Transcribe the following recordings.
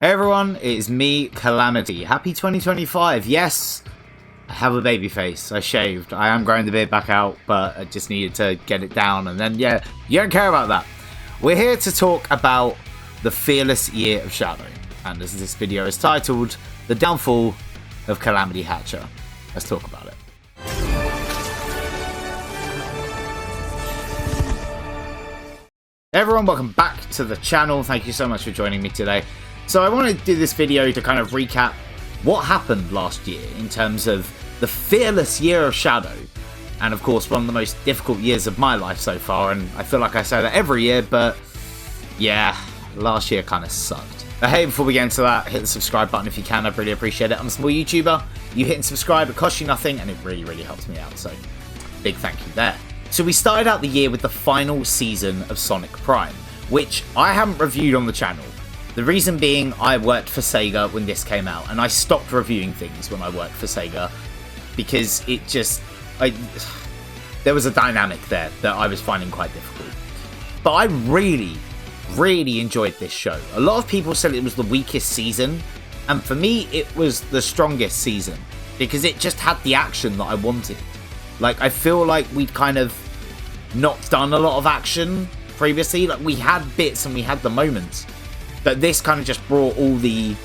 Hey everyone, it is me, Calamity. Happy 2025. Yes, I have a baby face. I shaved. I am growing the beard back out, but I just needed to get it down. And then, yeah, you don't care about that. We're here to talk about the fearless year of Shadow. And as this video is titled, The Downfall of Calamity Hatcher. Let's talk about it. Hey everyone, welcome back to the channel. Thank you so much for joining me today. So I wanted to do this video to kind of recap what happened last year in terms of the fearless year of Shadow. And of course, one of the most difficult years of my life so far. And I feel like I say that every year, but yeah, last year kind of sucked. But hey, before we get into that, hit the subscribe button if you can. I'd really appreciate it. I'm a small YouTuber. You hitting subscribe, it costs you nothing, and it really, really helps me out. So big thank you there. So we started out the year with the final season of Sonic Prime, which I haven't reviewed on the channel. The reason being, I worked for Sega when this came out, and I stopped reviewing things when I worked for Sega because it just, there was a dynamic there that I was finding quite difficult. But I really, really enjoyed this show. A lot of people said it was the weakest season, and for me, it was the strongest season because it just had the action that I wanted. Like, I feel like we'd kind of not done a lot of action previously. Like, we had bits and we had the moments. But this kind of just brought all the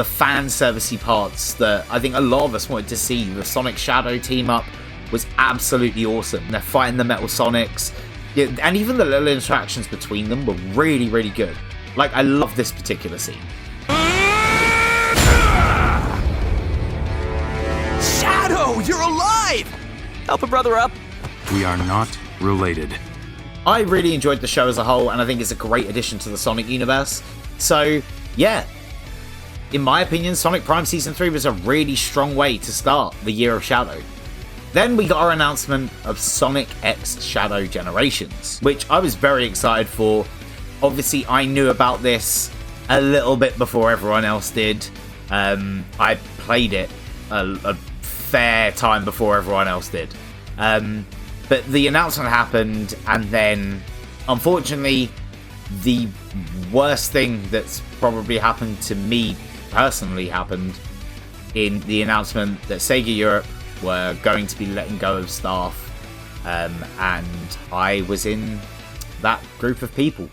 fan servicey parts that I think a lot of us wanted to see. The Sonic Shadow team up was absolutely awesome. They're fighting the Metal Sonics. Yeah, and even the little interactions between them were really, really good. Like, I love this particular scene. Shadow, you're alive! Help a brother up. We are not related. I really enjoyed the show as a whole, and I think it's a great addition to the Sonic universe. So, yeah. In my opinion, Sonic Prime Season 3 was a really strong way to start the Year of Shadow. Then we got our announcement of Sonic X Shadow Generations, which I was very excited for. Obviously, I knew about this a little bit before everyone else did. I played it a fair time before everyone else did. But the announcement happened, and then, unfortunately, the worst thing that's probably happened to me personally happened in the announcement that Sega Europe were going to be letting go of staff, and I was in that group of people.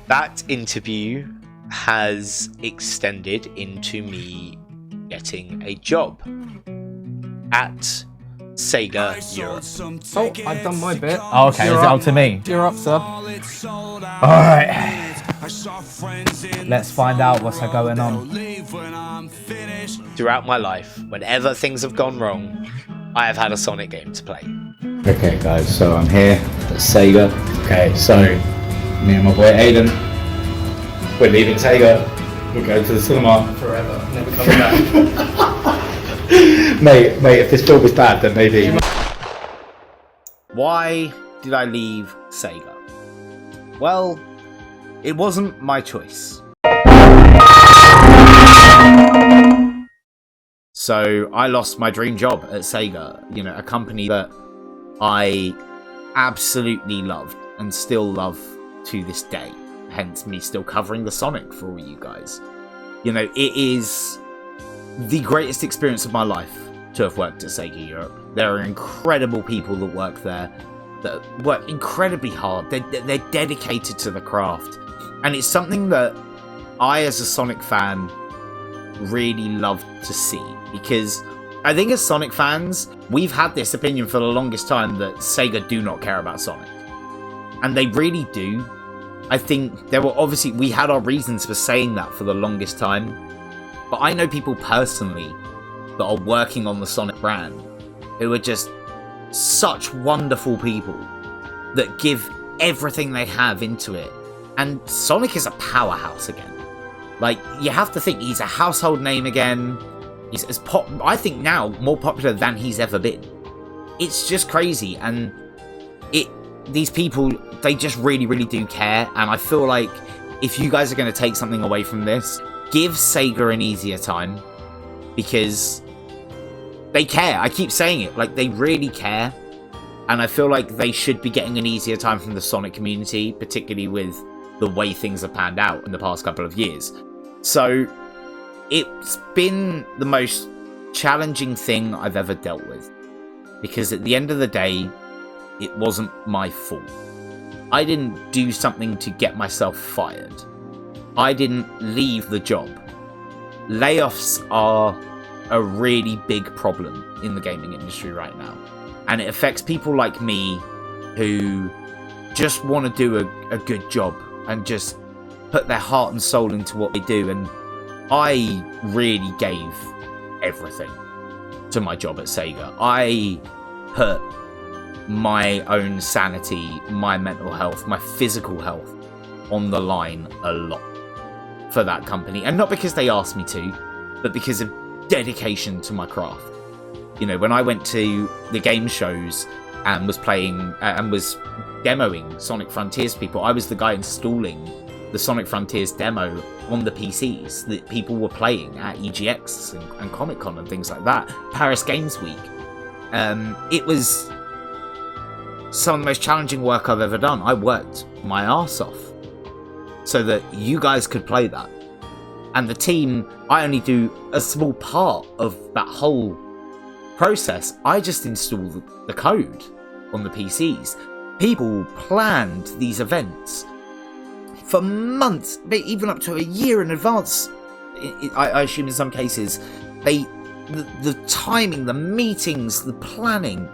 That interview has extended into me getting a job at Sega Europe. Oh, I've done my bit. Oh, okay, it's up to me. You're up, sir. Alright. Let's find out what's going on. Throughout my life, whenever things have gone wrong, I have had a Sonic game to play. Okay guys, so I'm here at Sega. Okay, so me and my boy Aiden, we're leaving Sega. We're going to the cinema. Forever. Never coming back. mate, if this film is bad, then maybe. Why did I leave Sega? Well, it wasn't my choice. So I lost my dream job at Sega, you know, a company that I absolutely loved and still love to this day. Hence me still covering the Sonic for all you guys. You know, it is the greatest experience of my life to have worked at Sega Europe. There are incredible people that work there, that work incredibly hard. They're dedicated to the craft. And it's something that I, as a Sonic fan, really love to see. Because I think as Sonic fans, we've had this opinion for the longest time that Sega do not care about Sonic. And they really do. I think there were obviously, we had our reasons for saying that for the longest time. But I know people personally that are working on the Sonic brand who are just such wonderful people that give everything they have into it. And Sonic is a powerhouse again. Like, you have to think he's a household name again. He's I think now more popular than he's ever been. It's just crazy, and these people, they just really, really do care. And I feel like if you guys are going to take something away from this, give Sega an easier time, because they care. I keep saying it, like, they really care, and I feel like they should be getting an easier time from the Sonic community, particularly with the way things have panned out in the past couple of years. So it's been the most challenging thing I've ever dealt with, because at the end of the day, it wasn't my fault. I didn't do something to get myself fired. I didn't leave the job. Layoffs are a really big problem in the gaming industry right now, and it affects people like me who just want to do a good job and just put their heart and soul into what they do. And I really gave everything to my job at Sega. I put my own sanity, my mental health, my physical health on the line a lot for that company. And not because they asked me to, but because of dedication to my craft. You know, when I went to the game shows and was playing and was demoing Sonic Frontiers to people, I was the guy installing the Sonic Frontiers demo on the PCs that people were playing at EGX and Comic-Con and things like that, Paris Games Week. It was some of the most challenging work I've ever done. I worked my arse off so that you guys could play that. And the team, I only do a small part of that whole process. I just install the code on the PCs. People planned these events for months, even up to a year in advance. I assume in some cases, the timing, the meetings, the planning,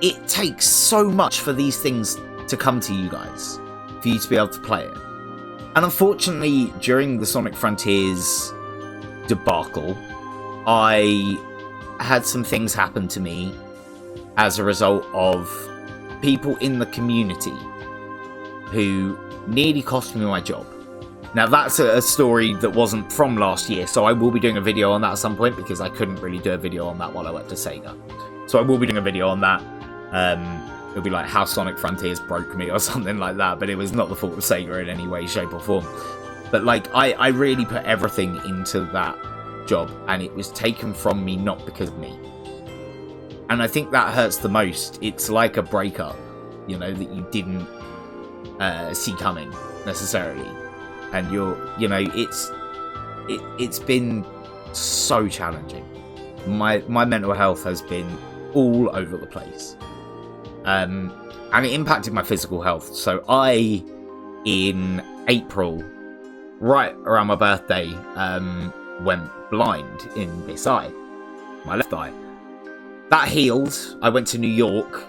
it takes so much for these things to come to you guys, for you to be able to play it. And unfortunately, during the Sonic Frontiers debacle, I had some things happen to me as a result of people in the community who nearly cost me my job. Now, that's a story that wasn't from last year, so I will be doing a video on that at some point, because I couldn't really do a video on that while I worked at Sega. So I will be doing a video on that. It'll be like how Sonic Frontiers broke me or something like that, but it was not the fault of Sega in any way, shape or form. But like, I really put everything into that job, and it was taken from me not because of me. And I think that hurts the most. It's like a breakup, you know, that you didn't see coming necessarily. And it's been so challenging. My mental health has been all over the place. And it impacted my physical health. So I, in April, right around my birthday, went blind in this eye, my left eye. That healed. I went to New York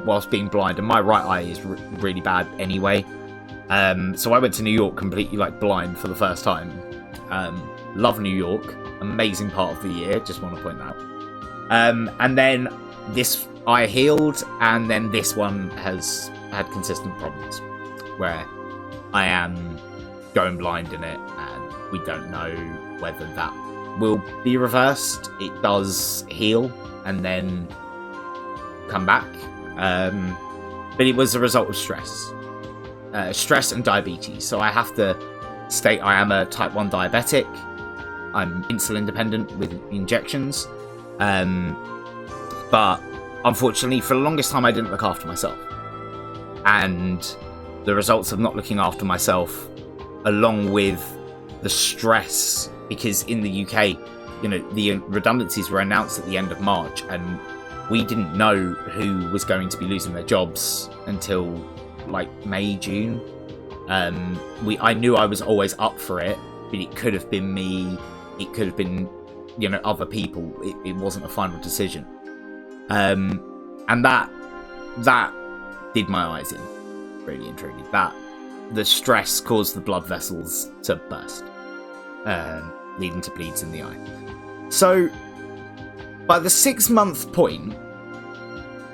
whilst being blind, and my right eye is really bad anyway. So I went to New York completely blind for the first time. Love New York, amazing part of the year. Just want to point that out. And then this eye healed, and then this one has had consistent problems where I am going blind in it, and we don't know whether that will be reversed. It does heal and then come back, but it was a result of stress and diabetes. So I have to state I am a type 1 diabetic. I'm insulin dependent with injections, but unfortunately for the longest time I didn't look after myself, and the results of not looking after myself, along with the stress, because in the UK, you know, the redundancies were announced at the end of March, and we didn't know who was going to be losing their jobs until May, June. I knew I was always up for it, but it could have been me, it could have been, you know, other people. It wasn't a final decision. And that did my eyes in, really and truly. The stress caused the blood vessels to burst, leading to bleeds in the eye. So, by the 6-month point,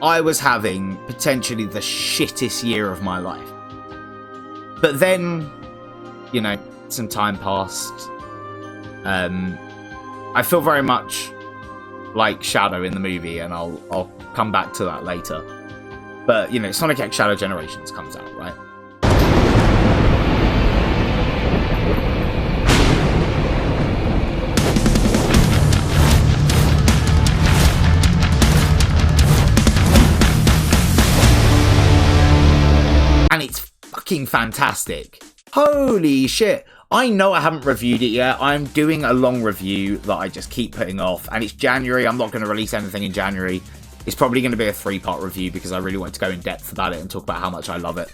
I was having potentially the shittest year of my life. But then, you know, some time passed. I feel very much like Shadow in the movie, and I'll come back to that later. But, you know, Sonic X Shadow Generations comes out, right? And it's fucking fantastic. Holy shit. I know I haven't reviewed it yet. I'm doing a long review that I just keep putting off, and it's January. I'm not going to release anything in January. It's probably going to be a 3-part review because I really want to go in depth about it and talk about how much I love it.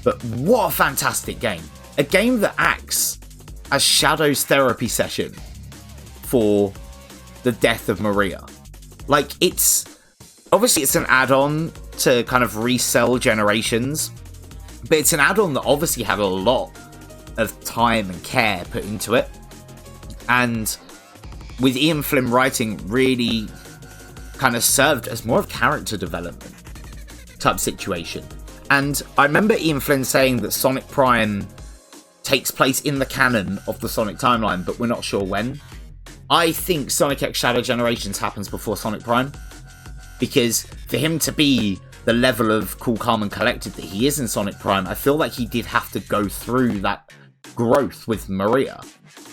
But what a fantastic game. A game that acts as Shadow's therapy session for the death of Maria. Like, it's an add-on to kind of resell Generations, but it's an add-on that obviously had a lot of time and care put into it, and with Ian Flynn writing, really kind of served as more of character development type situation. And I remember Ian Flynn saying that Sonic Prime takes place in the canon of the Sonic timeline, but we're not sure when. I think Sonic X Shadow Generations happens before Sonic Prime, because for him to be the level of cool, calm, and collected that he is in Sonic Prime, I feel like he did have to go through that growth with Maria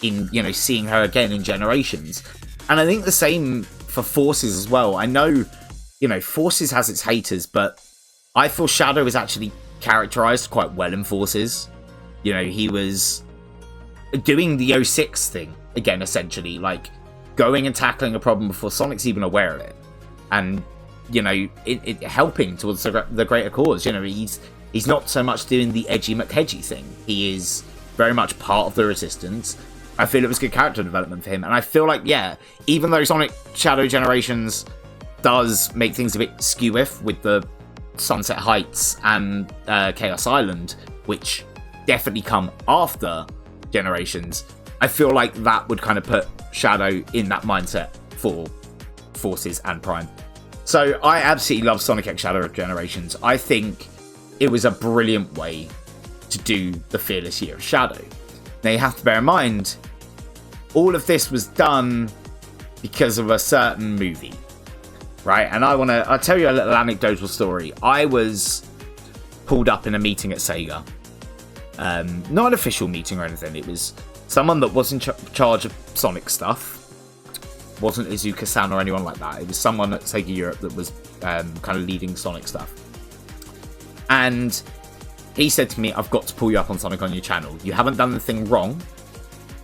in, seeing her again in Generations. And I think the same for Forces as well. I know, Forces has its haters, but I feel Shadow is actually characterized quite well in Forces. He was doing the 06 thing again, essentially, like going and tackling a problem before Sonic's even aware of it, and it helping towards the greater cause. He's not so much doing the edgy McHedgy thing. He is very much part of the Resistance. I feel it was good character development for him, and I feel like, even though Sonic Shadow Generations does make things a bit skew-if with the Sunset Heights and Chaos Island, which definitely come after Generations, I feel like that would kind of put Shadow in that mindset for Forces and Prime. So I absolutely love Sonic X Shadow Generations. I think it was a brilliant way to do the Fearless Year of Shadow. Now you have to bear in mind, all of this was done because of a certain movie, right? And I'll tell you a little anecdotal story. I was pulled up in a meeting at Sega. Not an official meeting or anything. It was someone that was in charge of Sonic stuff. Wasn't Izuka-san or anyone like that. It was someone at Sega Europe that was kind of leading Sonic stuff. And he said to me, I've got to pull you up on Sonic on your channel. You haven't done anything wrong,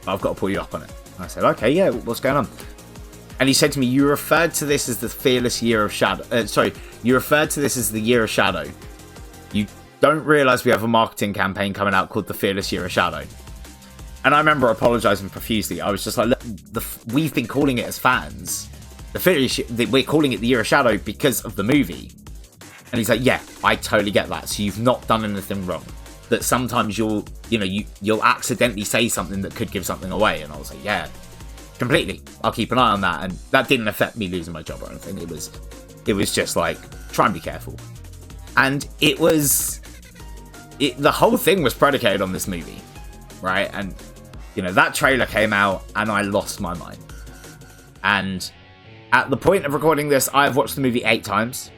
but I've got to pull you up on it. And I said, okay, yeah, what's going on? And he said to me, you referred to this as the Fearless Year of Shadow. You referred to this as the Year of Shadow. You don't realise we have a marketing campaign coming out called the Fearless Year of Shadow. And I remember apologising profusely. I was just like, look, we've been calling it as fans. We're calling it the Year of Shadow because of the movie. And he's like, yeah, I totally get that. So you've not done anything wrong. That sometimes you'll accidentally say something that could give something away. And I was like, yeah, completely. I'll keep an eye on that. And that didn't affect me losing my job or anything. It was just like, try and be careful. And the whole thing was predicated on this movie, right? And that trailer came out and I lost my mind. And at the point of recording this, I've watched the movie 8 times.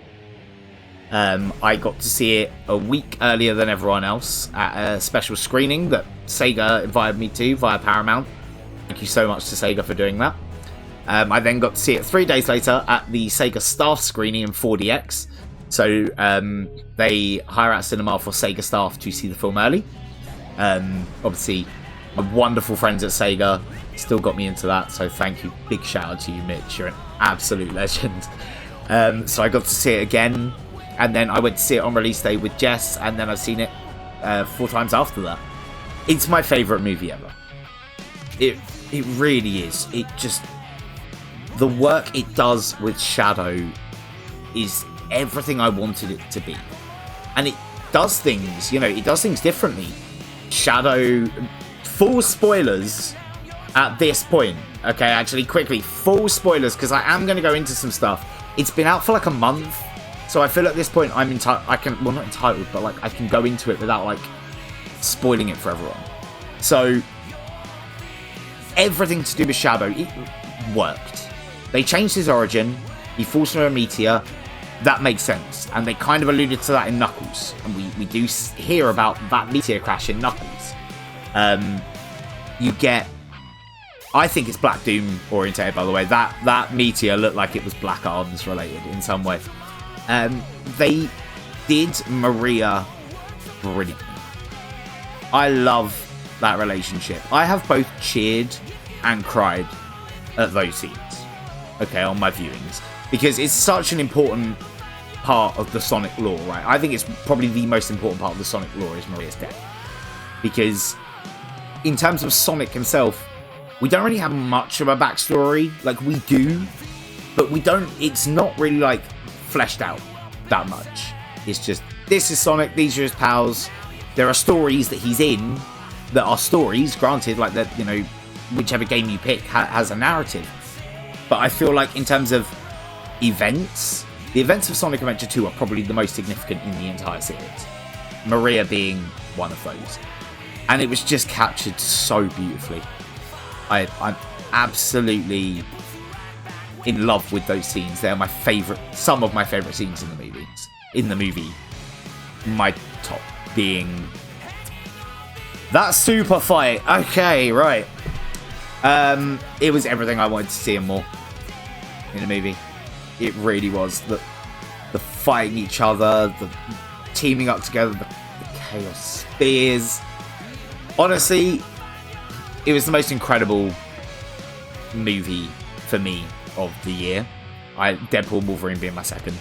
I got to see it a week earlier than everyone else at a special screening that Sega invited me to via Paramount. Thank you so much to Sega for doing that. I then got to see it 3 days later at the Sega staff screening in 4DX. So they hire out cinema for Sega staff to see the film early. Obviously, my wonderful friends at Sega still got me into that, so thank you. Big shout out to you, Mitch. You're an absolute legend. So I got to see it again, and then I went to see it on release day with Jess, and then I've seen it 4 times after that. It's my favourite movie ever. It really is. It just... The work it does with Shadow is everything I wanted it to be. And it does things, it does things differently. Shadow... Full spoilers at this point. Okay, actually, quickly, full spoilers, because I am going to go into some stuff. It's been out for like a month, so I feel at this point I'm entitled. Well, not entitled, but like I can go into it without like spoiling it for everyone. So everything to do with Shadow, it worked. They changed his origin. He falls from a meteor. That makes sense, and they kind of alluded to that in Knuckles, and we do hear about that meteor crash in Knuckles. You get, I think it's Black Doom orientated, by the way. That meteor looked like it was Black Arms related in some way. They did Maria brilliantly. I love that relationship. I have both cheered and cried at those scenes, okay, on my viewings, because it's such an important part of the Sonic lore, right? I think it's probably the most important part of the Sonic lore is Maria's death, because in terms of Sonic himself, we don't really have much of a backstory. Like, we do, but we don't, it's not really like fleshed out that much. It's just, this is Sonic, these are his pals. There are stories that he's in that are stories, granted, like that, you know, whichever game you pick has a narrative. But I feel like in terms of events, the events of Sonic Adventure 2 are probably the most significant in the entire series. Maria being one of those. And it was just captured so beautifully. I'm absolutely in love with those scenes. They're my favourite, some of my favourite scenes in the movies. In the movie, my top being that super fight. Okay, right. It was everything I wanted to see and more in the movie. It really was. The fighting each other, the teaming up together, the chaos spears. Honestly, it was the most incredible movie for me of the year. Deadpool and Wolverine being my second.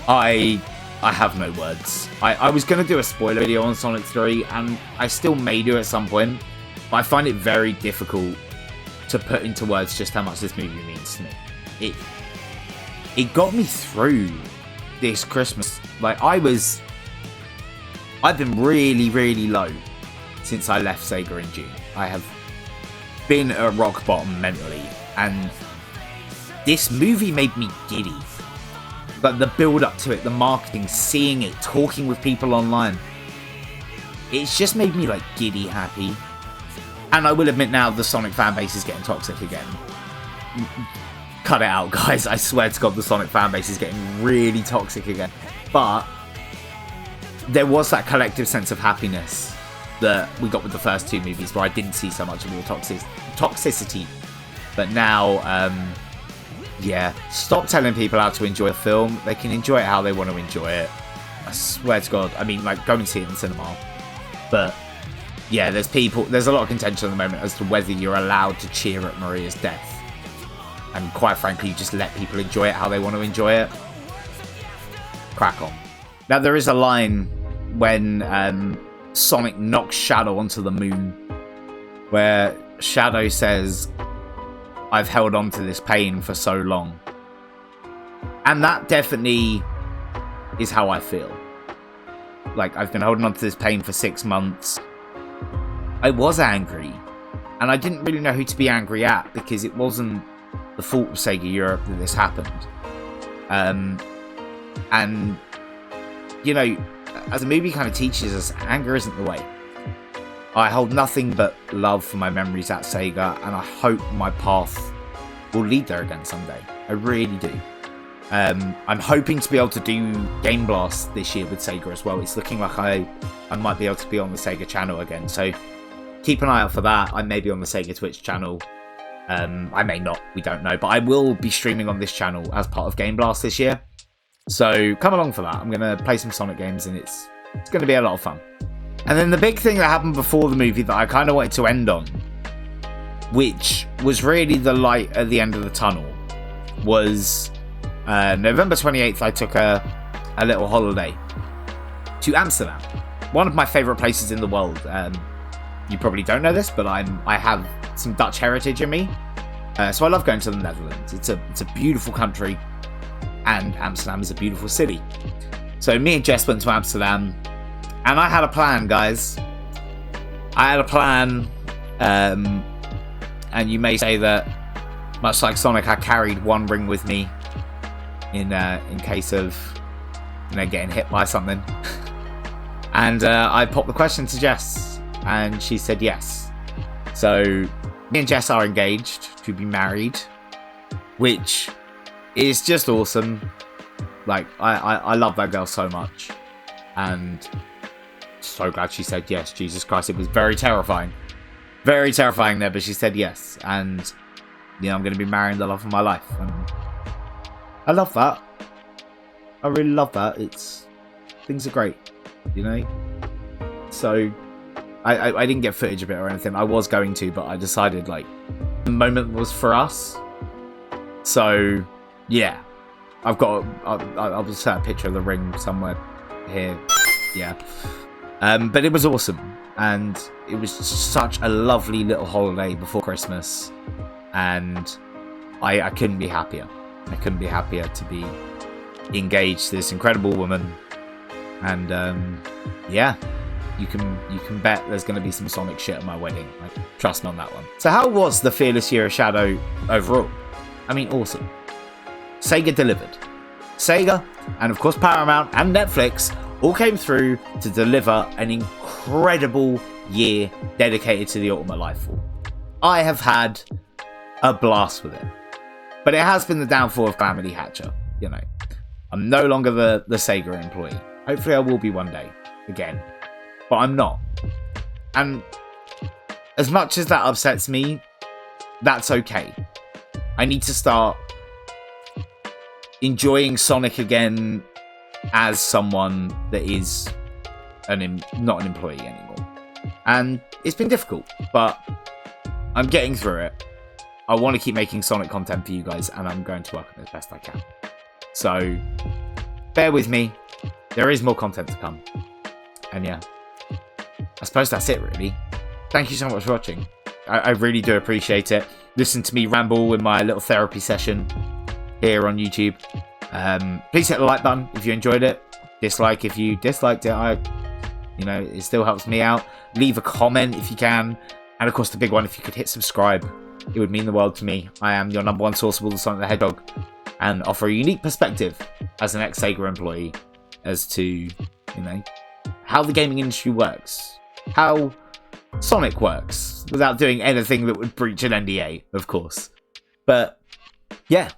I have no words. I was going to do a spoiler video on Sonic 3, and I still may do at some point, but I find it very difficult to put into words just how much this movie means to me. It got me through this Christmas. Like, I've been really, really low since I left Sega in June. I have been at rock bottom mentally, and this movie made me giddy. Like, the build up to it, the marketing, seeing it, talking with people online. It's just made me, like, giddy happy. And I will admit now, the Sonic fanbase is getting toxic again. Cut it out, guys. I swear to God, the Sonic fanbase is getting really toxic again. But there was that collective sense of happiness that we got with the first two movies, where I didn't see so much of the toxicity. But now, yeah, stop telling people how to enjoy a film. They can enjoy it how they want to enjoy it. I swear to God. I mean, like, go and see it in the cinema. But yeah, there's a lot of contention at the moment as to whether you're allowed to cheer at Maria's death. And quite frankly, just let people enjoy it how they want to enjoy it. Crack on. Now, there is a line when Sonic knocks Shadow onto the moon, where Shadow says, "I've held on to this pain for so long." And that definitely is how I feel. Like, I've been holding on to this pain for 6 months. I was angry, and I didn't really know who to be angry at, because it wasn't the fault of Sega Europe that this happened. And, you know, as the movie kind of teaches us, anger isn't the way. I hold nothing but love for my memories at Sega, and I hope my path will lead there again someday. I really do. I'm hoping to be able to do Game Blast this year with Sega as well. It's looking like I might be able to be on the Sega channel again, so keep an eye out for that. I may be on the Sega Twitch channel. I may not, we don't know, but I will be streaming on this channel as part of Game Blast this year. So come along for that. I'm going to play some Sonic games, and it's going to be a lot of fun. And then the big thing that happened before the movie that I kind of wanted to end on, which was really the light at the end of the tunnel, was November 28th, I took a little holiday to Amsterdam. One of my favourite places in the world. You probably don't know this, but I have some Dutch heritage in me. So I love going to the Netherlands. It's a beautiful country, and Amsterdam is a beautiful city. So me and Jess went to Amsterdam, and I had a plan, guys. I had a plan, and you may say that, much like Sonic, I carried one ring with me in case of, you know, getting hit by something. And I popped the question to Jess, and she said yes. So me and Jess are engaged to be married, which is just awesome. Like, I love that girl so much, and so glad she said yes. Jesus Christ, it was very terrifying there, but she said yes, and you know, I'm going to be marrying the love of my life, and I love that. I really love that. Things are great, you know. So I didn't get footage of it or anything. I was going to, but I decided like the moment was for us. So yeah, I'll just set a picture of the ring somewhere here. Yeah, but it was awesome, and it was such a lovely little holiday before Christmas, and I couldn't be happier. I couldn't be happier to be engaged to this incredible woman, and yeah, you can bet there's going to be some Sonic shit at my wedding. Like, trust me on that one. So how was the Fearless Year of Shadow overall? I mean, awesome. Sega delivered. Sega, and of course Paramount and Netflix, all came through to deliver an incredible year dedicated to the Ultimate Life Form. I have had a blast with it. But it has been the downfall of Calamity Hatcher, you know. I'm no longer the Sega employee. Hopefully I will be one day, again. But I'm not. And as much as that upsets me, that's okay. I need to start enjoying Sonic again as someone that is not an employee anymore. And it's been difficult, but I'm getting through it. I want to keep making Sonic content for you guys, and I'm going to work on it as best I can. So, bear with me. There is more content to come. And yeah, I suppose that's it, really. Thank you so much for watching. I really do appreciate it. Listen to me ramble in my little therapy session here on YouTube. Please hit the like button if you enjoyed it. Dislike if you disliked it. It still helps me out. Leave a comment if you can. And of course, the big one, if you could hit subscribe. It would mean the world to me. I am your #1 source of all the Sonic the Hedgehog, and offer a unique perspective as an ex-Sega employee as to, how the gaming industry works, how Sonic works, without doing anything that would breach an NDA, of course. But yeah,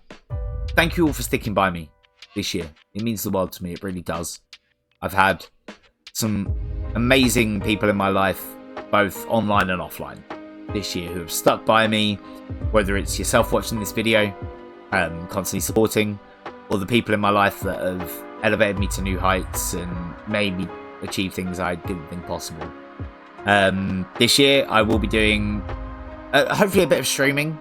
thank you all for sticking by me this year. It means the world to me. It really does. I've had some amazing people in my life, both online and offline, this year, who have stuck by me, whether it's yourself watching this video, constantly supporting, or the people in my life that have elevated me to new heights and made me achieve things I didn't think possible. This year I will be doing hopefully a bit of streaming.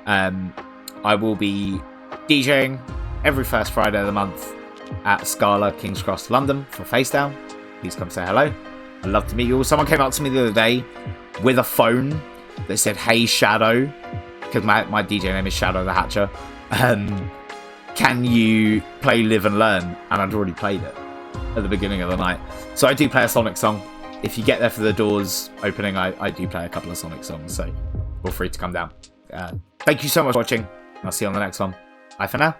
I will be DJing every first Friday of the month at Scala, King's Cross, London for Face Down. Please come say hello. I'd love to meet you all. Someone came up to me the other day with a phone that said, "Hey Shadow," because my DJ name is Shadow the Hatcher. Can you play Live and Learn? And I'd already played it at the beginning of the night. So I do play a Sonic song. If you get there for the doors opening, I do play a couple of Sonic songs, so feel free to come down. Thank you so much for watching. I'll see you on the next one. Bye for now.